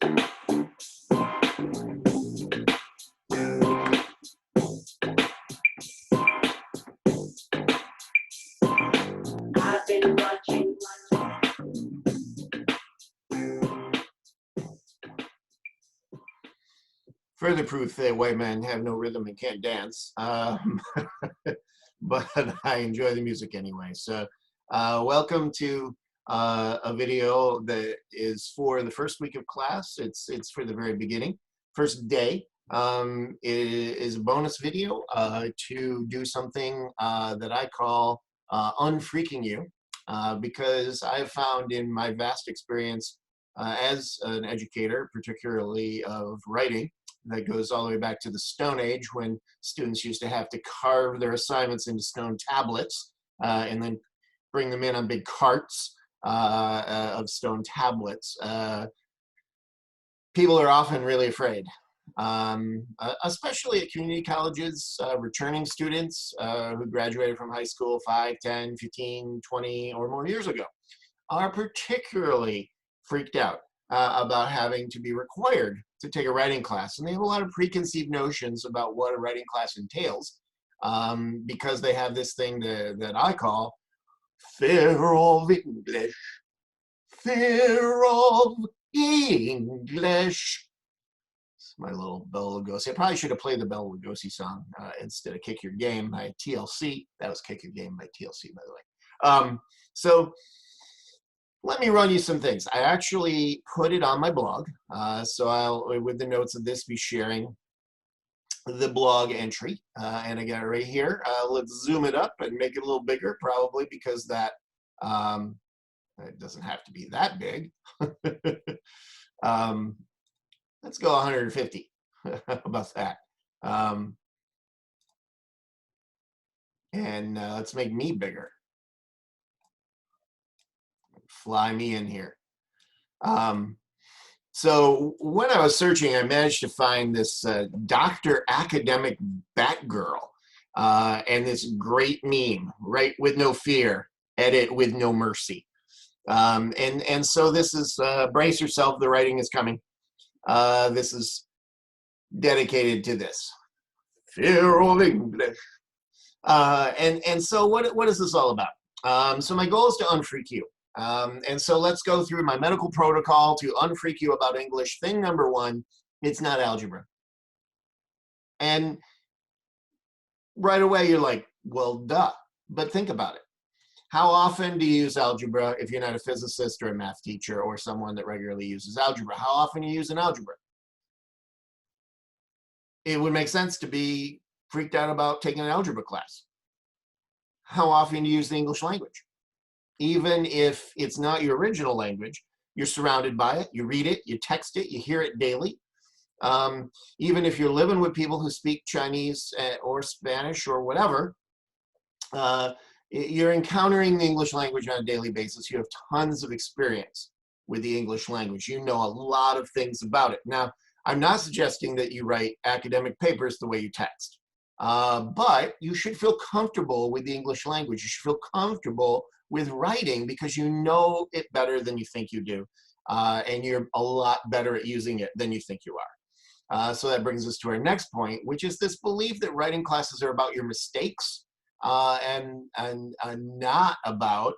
I've been watching. Further proof that white men have no rhythm and can't dance. But I enjoy the music anyway. So welcome to a video that is for the first week of class. It's for the very beginning. First day is a bonus video to do something that I call unfreaking you, because I've found in my vast experience as an educator, particularly of writing, that goes all the way back to the Stone Age, when students used to have to carve their assignments into stone tablets and then bring them in on big carts of stone tablets. People are often really afraid, especially at community colleges. Returning students who graduated from high school 5, 10, 15, 20 or more years ago are particularly freaked out about having to be required to take a writing class. And they have a lot of preconceived notions about what a writing class entails, because they have this thing that I call fear of English. Fear of English. It's my little Bela Lugosi. I probably should have played the Bela Lugosi song instead of Kick Your Game by TLC. That was Kick Your Game by TLC, by the way. So let me run you some things. I actually put it on my blog, so I'll, with the notes of this, be sharing the blog entry, and I got it right here. Let's zoom it up and make it a little bigger, probably because that it doesn't have to be that big. Let's go 150. How about that? And let's make me bigger. Fly me in here. So when I was searching, I managed to find this Dr. Academic Batgirl and this great meme, write with no fear, edit with no mercy. And so this is, brace yourself, the writing is coming. This is dedicated to this. Fear of English. And so what is this all about? So my goal is to unfreak you. And so let's go through my medical protocol to unfreak you about English. Thing number one, it's not algebra. And right away you're like, well, duh. But think about it. How often do you use algebra if you're not a physicist or a math teacher or someone that regularly uses algebra? How often do you use an algebra? It would make sense to be freaked out about taking an algebra class. How often do you use the English language? Even if it's not your original language, you're surrounded by it, you read it, you text it, you hear it daily. Even if you're living with people who speak Chinese or Spanish or whatever, you're encountering the English language on a daily basis. You have tons of experience with the English language. You know a lot of things about it. Now, I'm not suggesting that you write academic papers the way you text, but you should feel comfortable with the English language. You should feel comfortable with writing because you know it better than you think you do, and you're a lot better at using it than you think you are. So that brings us to our next point, which is this belief that writing classes are about your mistakes and not about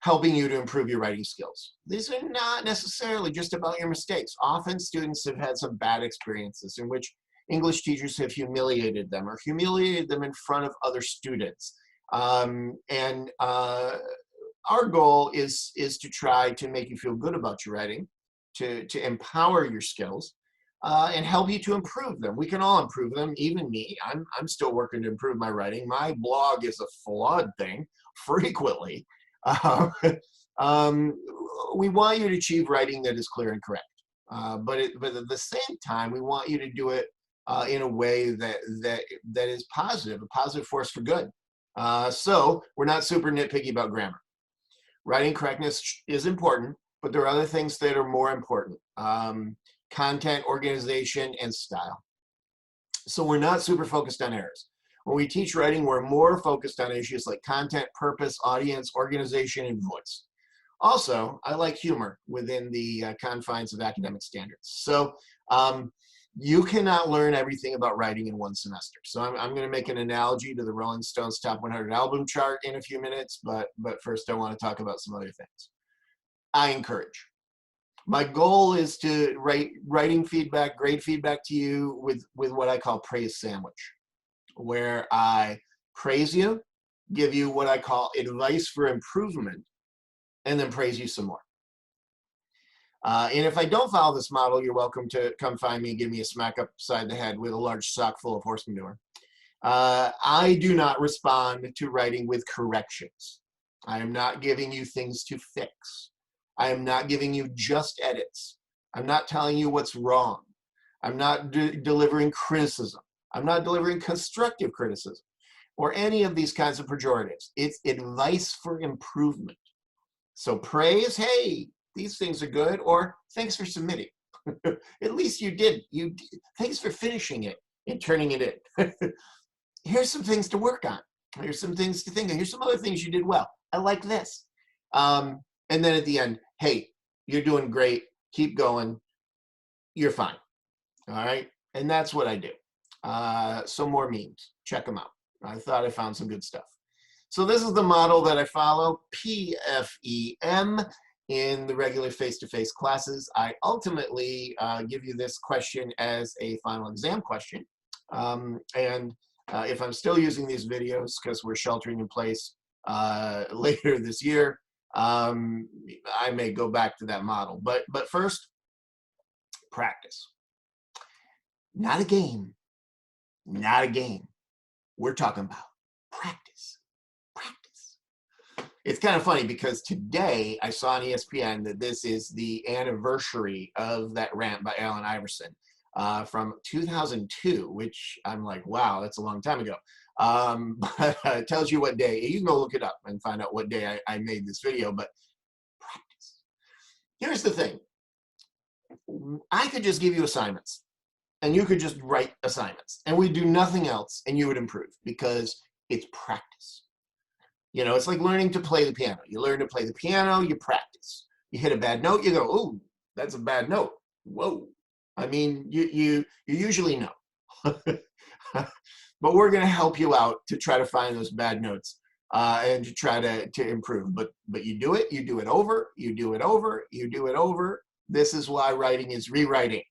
helping you to improve your writing skills. These are not necessarily just about your mistakes. Often students have had some bad experiences in which English teachers have humiliated them or humiliated them in front of other students. Our goal is to try to make you feel good about your writing, to empower your skills, and help you to improve them. We can all improve them, even me. I'm still working to improve my writing. My blog is a flawed thing frequently. We want you to achieve writing that is clear and correct. But at the same time, we want you to do it in a way that is positive, a positive force for good. So we're not super nitpicky about grammar. Writing correctness is important, but there are other things that are more important. Content, organization, and style. So we're not super focused on errors. When we teach writing, we're more focused on issues like content, purpose, audience, organization, and voice. Also, I like humor within the confines of academic standards. So you cannot learn everything about writing in one semester. So I'm going to make an analogy to the Rolling Stones Top 100 album chart in a few minutes, but first I want to talk about some other things. I encourage. My goal is to writing feedback, grade feedback to you with what I call praise sandwich, where I praise you, give you what I call advice for improvement, and then praise you some more. And if I don't follow this model, you're welcome to come find me and give me a smack upside the head with a large sock full of horse manure. I do not respond to writing with corrections. I am not giving you things to fix. I am not giving you just edits. I'm not telling you what's wrong. I'm not delivering criticism. I'm not delivering constructive criticism or any of these kinds of pejoratives. It's advice for improvement. So praise, hey, these things are good, or thanks for submitting. At least you did. Thanks for finishing it and turning it in. Here's some things to work on. Here's some things to think of. Here's some other things you did well. I like this. And then at the end, hey, you're doing great. Keep going. You're fine. All right. And that's what I do. Some more memes. Check them out. I thought I found some good stuff. So this is the model that I follow, PEFM, in the regular face-to-face classes. I ultimately give you this question as a final exam question. If I'm still using these videos because we're sheltering in place later this year, I may go back to that model. But first, practice. Not a game. Not a game. We're talking about practice. Practice. It's kind of funny because today I saw on ESPN that this is the anniversary of that rant by Allen Iverson from 2002, which I'm like, wow, that's a long time ago. But it tells you what day. You can go look it up and find out what day I made this video, but practice. Here's the thing. I could just give you assignments and you could just write assignments and we'd do nothing else and you would improve because it's practice. You know, it's like learning to play the piano. You learn to play the piano, you practice. You hit a bad note, you go, oh, that's a bad note. Whoa. I mean, you usually know. But we're going to help you out to try to find those bad notes and to try to improve. But you do it over, you do it over, you do it over. This is why writing is rewriting.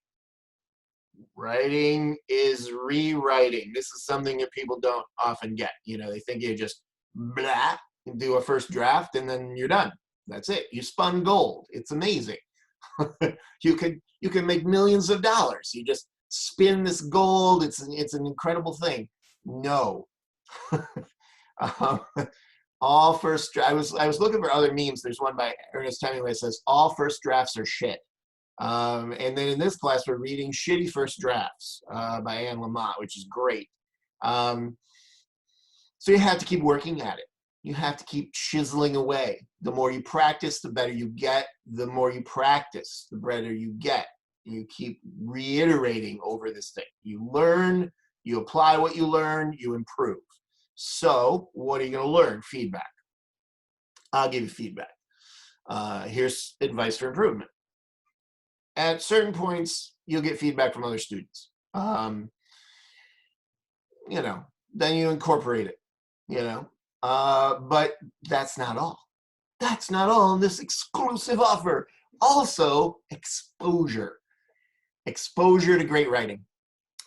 Writing is rewriting. This is something that people don't often get. You know, they think you just blah, do a first draft and then you're done. That's it. You spun gold. It's amazing. You can make millions of dollars. You just spin this gold. It's an incredible thing. No. All first. I was looking for other memes. There's one by Ernest Hemingway that says all first drafts are shit. And then in this class we're reading Shitty First Drafts by Anne Lamott, which is great. So you have to keep working at it. You have to keep chiseling away. The more you practice, the better you get. The more you practice, the better you get. You keep reiterating over this thing. You learn, you apply what you learn, you improve. So what are you going to learn? Feedback. I'll give you feedback. Here's advice for improvement. At certain points, you'll get feedback from other students. You know, then you incorporate it, you know. But that's not all. That's not all in this exclusive offer. Also, exposure. Exposure to great writing.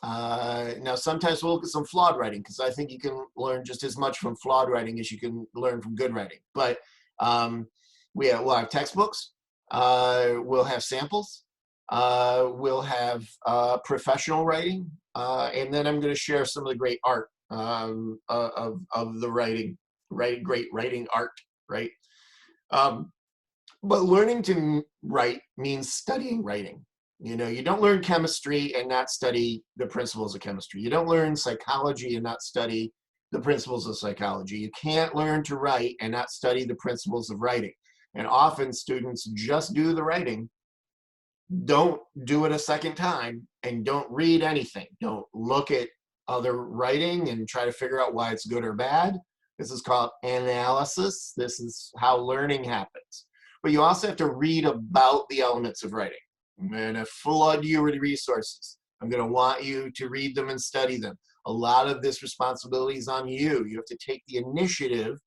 Now, sometimes we'll look at some flawed writing because I think you can learn just as much from flawed writing as you can learn from good writing. But we'll have textbooks. We'll have samples. We'll have professional writing. And then I'm going to share some of the great art of the writing. Great writing art, right? But learning to write means studying writing. You know, you don't learn chemistry and not study the principles of chemistry. You don't learn psychology and not study the principles of psychology. You can't learn to write and not study the principles of writing. And often students just do the writing, don't do it a second time, and don't read anything. Don't look at other writing and try to figure out why it's good or bad. This is called analysis. This is how learning happens. but you also have to read about the elements of writing. I'm going to flood you with resources. I'm going to want you to read them and study them. A lot of this responsibility is on you. You have to take the initiative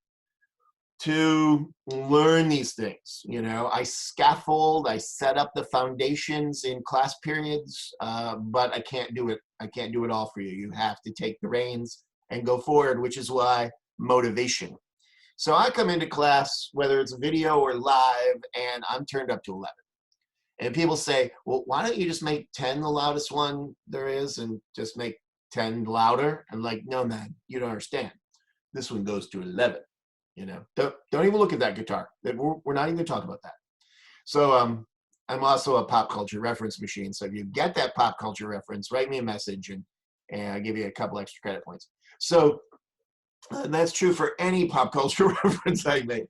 to learn these things. You know, I scaffold, I set up the foundations in class periods, but I can't do it. I can't do it all for you. You have to take the reins and go forward, which is why motivation. So I come into class, whether it's video or live, and I'm turned up to 11. And people say, well, why don't you just make 10 the loudest one there is and just make 10 louder? I'm like, no, man, you don't understand. This one goes to 11. You know, don't even look at that guitar. We're not even going to talk about that. So I'm also a pop culture reference machine. So if you get that pop culture reference, write me a message and I'll give you a couple extra credit points. So that's true for any pop culture reference I make.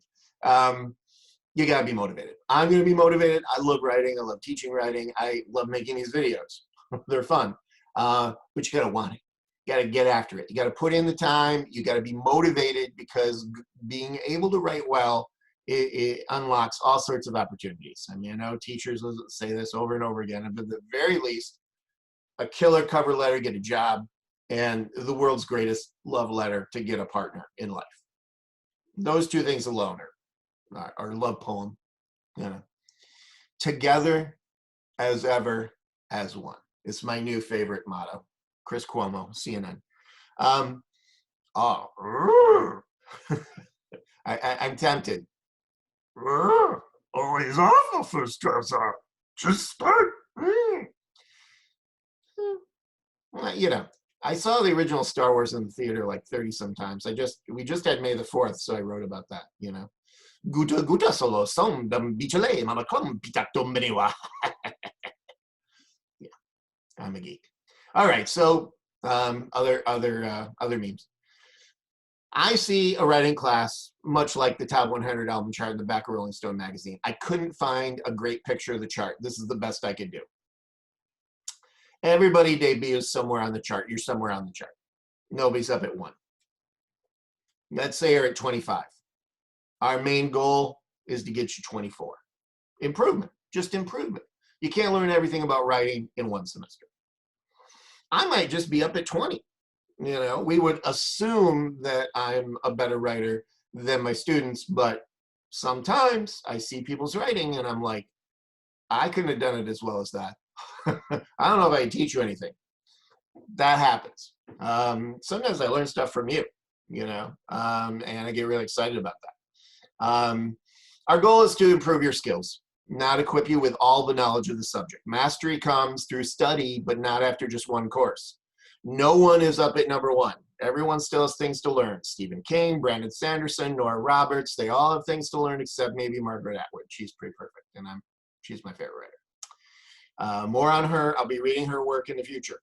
You got to be motivated. I'm going to be motivated. I love writing. I love teaching writing. I love making these videos. They're fun. But you got to want it. You got to get after it. You got to put in the time. You got to be motivated, because being able to write well, it unlocks all sorts of opportunities. I mean, I know teachers will say this over and over again, but at the very least, a killer cover letter, get a job, and the world's greatest love letter to get a partner in life. Those two things alone are love poem. You know, together as ever as one. It's my new favorite motto. Chris Cuomo, CNN. I'm tempted. Always awful first dress up. Just start. You know, I saw the original Star Wars in the theater like 30 sometimes. We just had May the 4th, so I wrote about that, you know. Guta solo som dam bichale mamakom pitatom beniwa. Yeah, I'm a geek. All right, so other memes. I see a writing class much like the top 100 album chart in the back of Rolling Stone magazine. I couldn't find a great picture of the chart. This is the best I could do. Everybody debuts somewhere on the chart. You're somewhere on the chart. Nobody's up at 1. Let's say you're at 25. Our main goal is to get you 24. Improvement, just improvement. You can't learn everything about writing in one semester. I might just be up at 20. You know, we would assume that I'm a better writer than my students, but sometimes I see people's writing and I'm like, I couldn't have done it as well as that. I don't know if I can teach you anything. That happens. Sometimes I learn stuff from you, you know, and I get really excited about that. Our goal is to improve your skills, not equip you with all the knowledge of the subject. Mastery comes through study, but not after just one course. No one is up at number 1. Everyone still has things to learn. Stephen King, Brandon Sanderson, Nora Roberts, they all have things to learn except maybe Margaret Atwood. She's pretty perfect, and she's my favorite writer. More on her. I'll be reading her work in the future.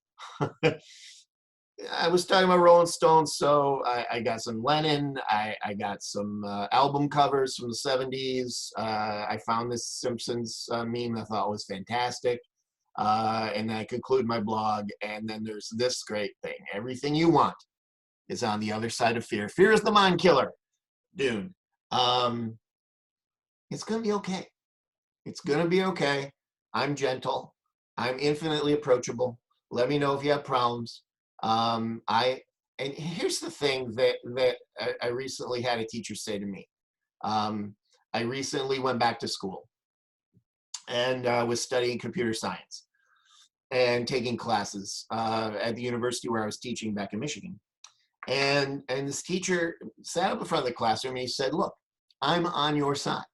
I was talking about Rolling Stones, so I got some Lennon. I got some album covers from the 70s. I found this Simpsons meme I thought was fantastic. And then I conclude my blog, and then there's this great thing. Everything you want is on the other side of fear. Fear is the mind killer. Dune. It's going to be okay. It's going to be okay. I'm gentle. I'm infinitely approachable. Let me know if you have problems. And here's the thing that I recently had a teacher say to me. I recently went back to school and was studying computer science and taking classes at the university where I was teaching back in Michigan. And this teacher sat up in front of the classroom and he said, look, I'm on your side.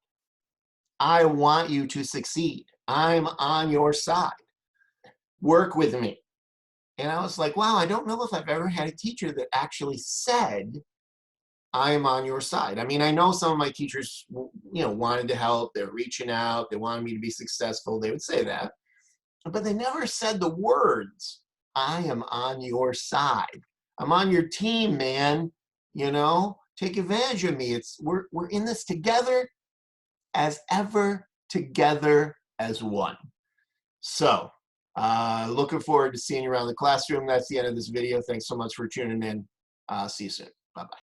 I want you to succeed. I'm on your side. Work with me. And I was like, wow, I don't know if I've ever had a teacher that actually said, I am on your side. I mean, I know some of my teachers, you know, wanted to help. They're reaching out. They wanted me to be successful. They would say that. But they never said the words, I am on your side. I'm on your team, man. You know, take advantage of me. We're in this together as ever, together as one. So, looking forward to seeing you around the classroom. That's the end of this video. Thanks so much for tuning in. See you soon. Bye-bye.